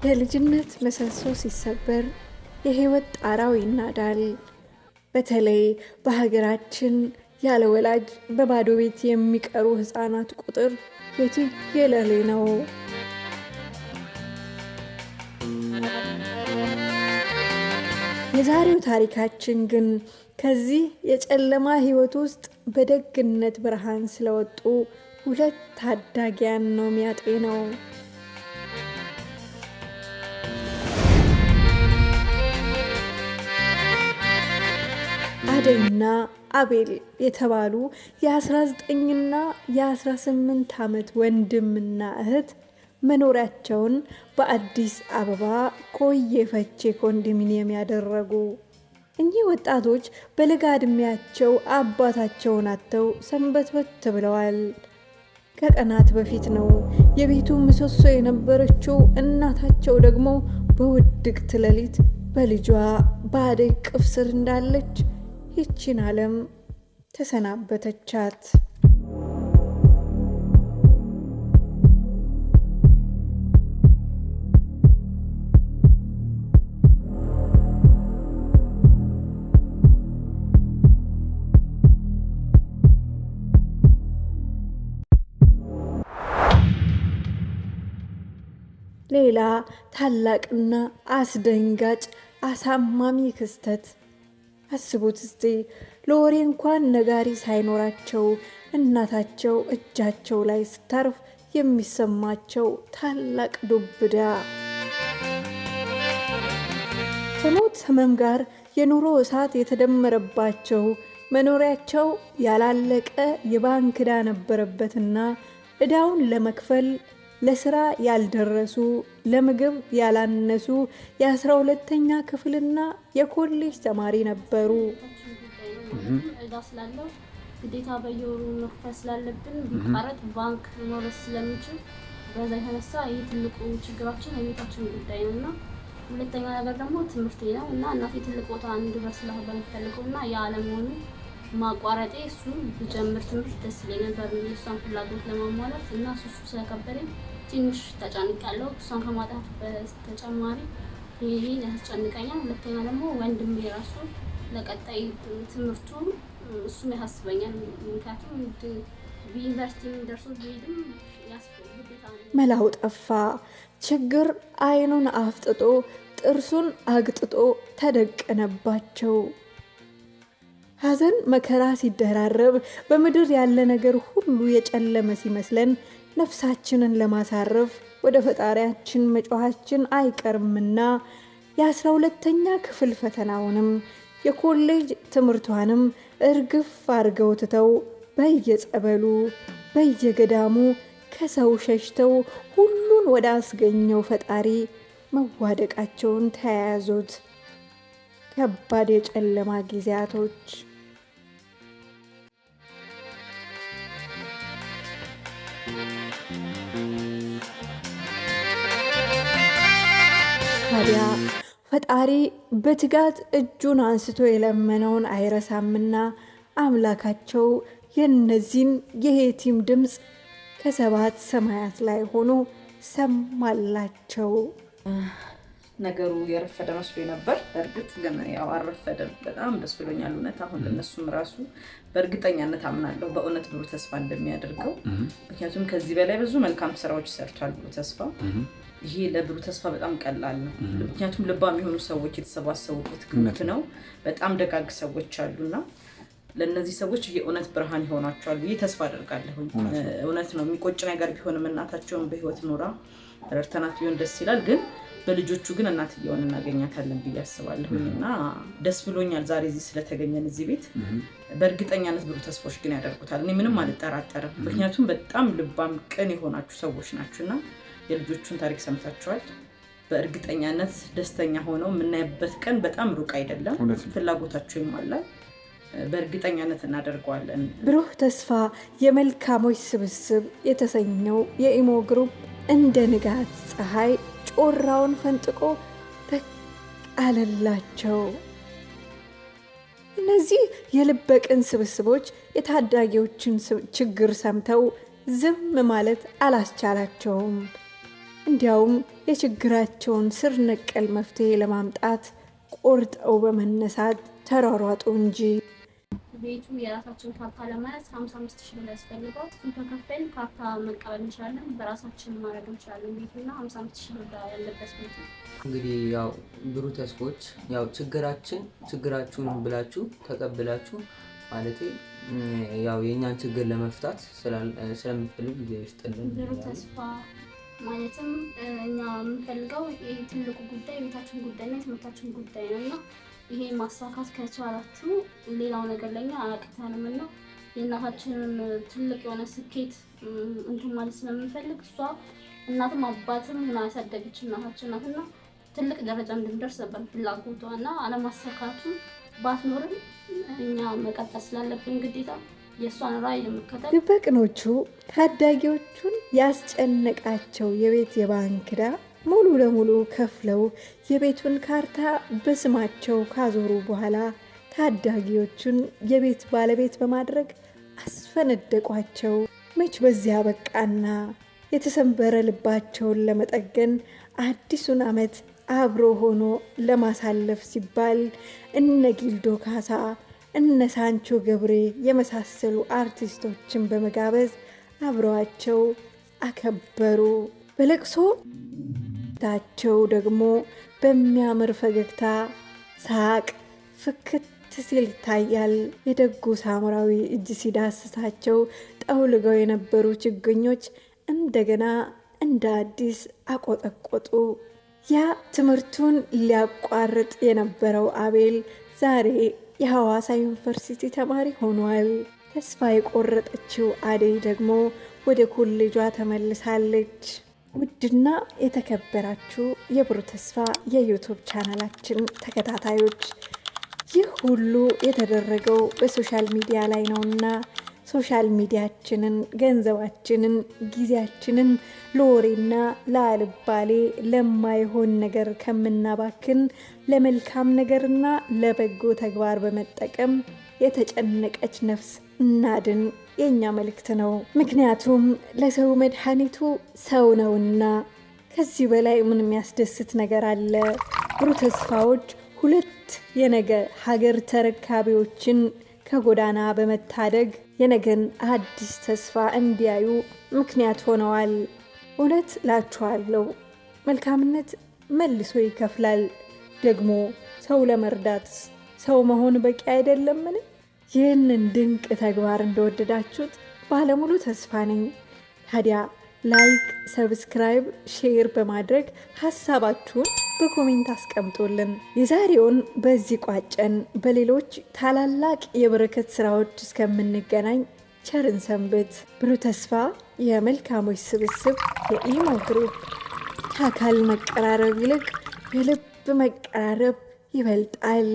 የልጅነት ምሰሶ ሲሰበር የህይወት ጣራው ይናዳል። በተለይ በሀገራችን ያለ ወላጅ በባዶ ቤት የሚቀሩ ህፃናት ቁጥር የትየለሌ ነው። የዛሬው ታሪካችን ግን ከዚህ የጨለማ ህይወት ውስጥ በደግነት ብርሃን ስለወጡ ሁለት ታዳጊያን ነው የሚያጤነው። አደይና አቤል የተባሉ የ19ና የ18 ዓመት ወንድምና እህት መኖሪያቸውን በአዲስ አበባ ኮዬ ፈቼ ኮንዶሚኒየም ያደረጉ። እኚህ ወጣቶች በለጋ ዕድሜያቸው አባታቸውን አጥተው ሰንበትበት ብለዋል። ከቀናት በፊት ነው የቤቱ ምሰሶ የነበረችው እናታቸው ደግሞ በውድቅት ሌሊት በልጇ በአደይ ቅፍ ስር እንዳለች ይቺን ዓለም ተሰናበተቻት። ሌላ ታላቅና አስደንጋጭ አሳማሚ ክስተት አስቡት እስቲ። ለወሬ እንኳን ነጋሪ ሳይኖራቸው እናታቸው እጃቸው ላይ ስታርፍ የሚሰማቸው ታላቅ ዱብዳ። ከሞት ህመም ጋር የኑሮ እሳት የተደመረባቸው መኖሪያቸው ያላለቀ የባንክ ዕዳ ነበረበትና ዕዳውን ለመክፈል ለስራ ያልደረሱ ለምግብ ያላነሱ የ12ኛ ክፍልና የኮሌጅ ተማሪ ነበሩ። ዕዳ ስላለው ግዴታ በየወሩ መክፈል ስላለብን ቢቋረጥ ባንክ መውረስ ስለሚችል በዛ የተነሳ ይህ ትልቁ ችግራችን የቤታችን ጉዳይ ነውና፣ ሁለተኛ ነገር ደግሞ ትምህርቴ ነው እና እናቴ ትልቅ ቦታ እንድደርስ ስለምፈልገውና የዓለሙን ማቋረጤ እሱን ብጀምር ትምህርት ደስ ይለኝ ነበር የእሷን ፍላጎት ለማሟላት እና እሱ ስለከበደኝ ትንሽ ተጨንቄያለሁ። እሷን ከማጣት በተጨማሪ ይሄን ያስጨንቀኛል። ሁለተኛ ደግሞ ወንድሜ ራሱ ለቀጣይ ትምህርቱ እሱም ያሳስበኛል። ምክንያቱም በዩኒቨርሲቲ ደርሶ ቢሄድም ያስፈልግበታል። መላው ጠፋ። ችግር አይኑን አፍጥጦ ጥርሱን አግጥጦ ተደቀነባቸው። ሐዘን መከራ ሲደራረብ በምድር ያለ ነገር ሁሉ የጨለመ ሲመስለን ነፍሳችንን ለማሳረፍ ወደ ፈጣሪያችን መጮኻችን አይቀርምና የ12ኛ ክፍል ፈተናውንም የኮሌጅ ትምህርቷንም እርግፍ አድርገው ትተው በየጸበሉ በየገዳሙ ከሰው ሸሽተው ሁሉን ወደ አስገኘው ፈጣሪ መዋደቃቸውን ተያያዙት። ከባድ የጨለማ ጊዜያቶች። ታዲያ ፈጣሪ በትጋት እጁን አንስቶ የለመነውን አይረሳምና አምላካቸው የነዚህን የየቲም ድምፅ ከሰባት ሰማያት ላይ ሆኖ ሰማላቸው። ነገሩ የረፈደ መስሎ ነበር። በእርግጥ ግን ያው አልረፈደም። በጣም ደስ ብሎኛል እውነት። አሁን ለነሱም ራሱ በእርግጠኛነት አምናለሁ በእውነት ብሩህ ተስፋ እንደሚያደርገው። ምክንያቱም ከዚህ በላይ ብዙ መልካም ስራዎች ሰርቷል ብሩህ ተስፋ። ይሄ ለብሩህ ተስፋ በጣም ቀላል ነው። ምክንያቱም ልባም የሆኑ ሰዎች የተሰባሰቡበት ግሩፕ ነው። በጣም ደጋግ ሰዎች አሉና ለነዚህ ሰዎች የእውነት ብርሃን ይሆናቸዋል ብዬ ተስፋ አደርጋለሁ። እውነት ነው። የሚቆጭ ነገር ቢሆንም እናታቸውን በህይወት ኖራ ረድተናት ቢሆን ደስ ይላል። ግን በልጆቹ ግን እናትየውን እናገኛታለን ብዬ አስባለሁና ደስ ብሎኛል ዛሬ እዚህ ስለተገኘን እዚህ ቤት። በእርግጠኛነት ብሩህ ተስፋዎች ግን ያደርጉታል። እኔ ምንም አልጠራጠርም። ምክንያቱም በጣም ልባም ቅን የሆናችሁ ሰዎች ናችሁና የልጆቹን ታሪክ ሰምታችኋል። በእርግጠኛነት ደስተኛ ሆነው የምናይበት ቀን በጣም ሩቅ አይደለም። ፍላጎታቸው ይሟላል። በእርግጠኛነት እናደርገዋለን። ብሩህ ተስፋ የመልካሞች ስብስብ የተሰኘው የኢሞ ግሩፕ እንደ ንጋት ፀሐይ ጮራውን ፈንጥቆ በቃለላቸው። እነዚህ የልበቅን ስብስቦች የታዳጊዎችን ችግር ሰምተው ዝም ማለት አላስቻላቸውም። እንዲያውም የችግራቸውን ስር ነቀል መፍትሄ ለማምጣት ቆርጠው በመነሳት ተሯሯጡ እንጂ። ቤቱ የራሳችን ካርታ ለመያዝ 55,000 ብር ያስፈልጋል። እሱን ከከፈልን ካርታ መቀበል እንችላለን፣ በራሳችን ማድረግ እንችላለን። ቤቱና 55,000 ብር ያለበት ቤት ነው። እንግዲህ ያው ብሩህ ተስፎች ያው ችግራችሁን ብላችሁ ተቀብላችሁ ማለት ያው የኛን ችግር ለመፍታት ስለምትፈልጉ ጊዜ ይስጥልን። ብሩህ ተስፋ ማለትም እኛ የምንፈልገው ይሄ ትልቁ ጉዳይ የቤታችን ጉዳይና የትምህርታችን ጉዳይ ነውና ይሄ ማሳካት ከቻላችሁ ሌላው ነገር ለኛ አያቅተንም እና የእናታችንን ትልቅ የሆነ ስኬት እንትን ማለት ስለምንፈልግ እሷ እናትም አባትም ሆና ያሳደገች እናታችን ናትና ትልቅ ደረጃ እንድንደርስ ነበር ፍላጎቷ እና አለማሳካቱ ባትኖርም እኛ መቀጠል ስላለብን ግዴታ የእሷን ራዕይ ለመከተል በቅኖቹ ታዳጊዎቹን ያስጨነቃቸው የቤት የባንክ ዕዳ ሙሉ ለሙሉ ከፍለው የቤቱን ካርታ በስማቸው ካዞሩ በኋላ ታዳጊዎቹን የቤት ባለቤት በማድረግ አስፈነደቋቸው። መች በዚያ በቃና የተሰበረ ልባቸውን ለመጠገን አዲሱን ዓመት አብሮ ሆኖ ለማሳለፍ ሲባል እነ ጊልዶ ካሳ እነ ሳንቾ ገብሬ የመሳሰሉ አርቲስቶችን በመጋበዝ አብረዋቸው አከበሩ። በለቅሶ ታቸው ደግሞ በሚያምር ፈገግታ ሳቅ ፍክት ሲል ይታያል። የደጉ ሳምራዊ እጅ ሲዳስሳቸው ጠውልገው የነበሩ ችግኞች እንደገና እንደ አዲስ አቆጠቆጡ። ያ ትምህርቱን ሊያቋርጥ የነበረው አቤል ዛሬ የሐዋሳ ዩኒቨርሲቲ ተማሪ ሆኗል። ተስፋ የቆረጠችው አደይ ደግሞ ወደ ኮሌጇ ተመልሳለች። ውድና የተከበራችሁ የብሩህ ተስፋ የዩቲዩብ ቻናላችን ተከታታዮች ይህ ሁሉ የተደረገው በሶሻል ሚዲያ ላይ ነውና ሶሻል ሚዲያችንን፣ ገንዘባችንን፣ ጊዜያችንን ለወሬና ለአልባሌ ለማይሆን ነገር ከምናባክን ለመልካም ነገርና ለበጎ ተግባር በመጠቀም የተጨነቀች ነፍስ እናድን የኛ መልእክት ነው። ምክንያቱም ለሰው መድኃኒቱ ሰው ነውና። ከዚህ በላይ ምን የሚያስደስት ነገር አለ? ብሩህ ተስፋዎች ሁለት የነገ ሀገር ተረካቢዎችን ከጎዳና በመታደግ የነገን አዲስ ተስፋ እንዲያዩ ምክንያት ሆነዋል። እውነት ላችኋለሁ፣ መልካምነት መልሶ ይከፍላል። ደግሞ ሰው ለመርዳት ሰው መሆን በቂ አይደለምን? ይህንን ድንቅ ተግባር እንደወደዳችሁት ባለሙሉ ተስፋ ነኝ። ታዲያ ላይክ፣ ሰብስክራይብ፣ ሼር በማድረግ ሀሳባችሁን በኮሜንት አስቀምጡልን። የዛሬውን በዚህ ቋጨን። በሌሎች ታላላቅ የበረከት ስራዎች እስከምንገናኝ ቸርን ሰንብት። ብሩህ ተስፋ የመልካሞች ስብስብ የኢሞ ግሩፕ። ከአካል መቀራረብ ይልቅ የልብ መቀራረብ ይበልጣል።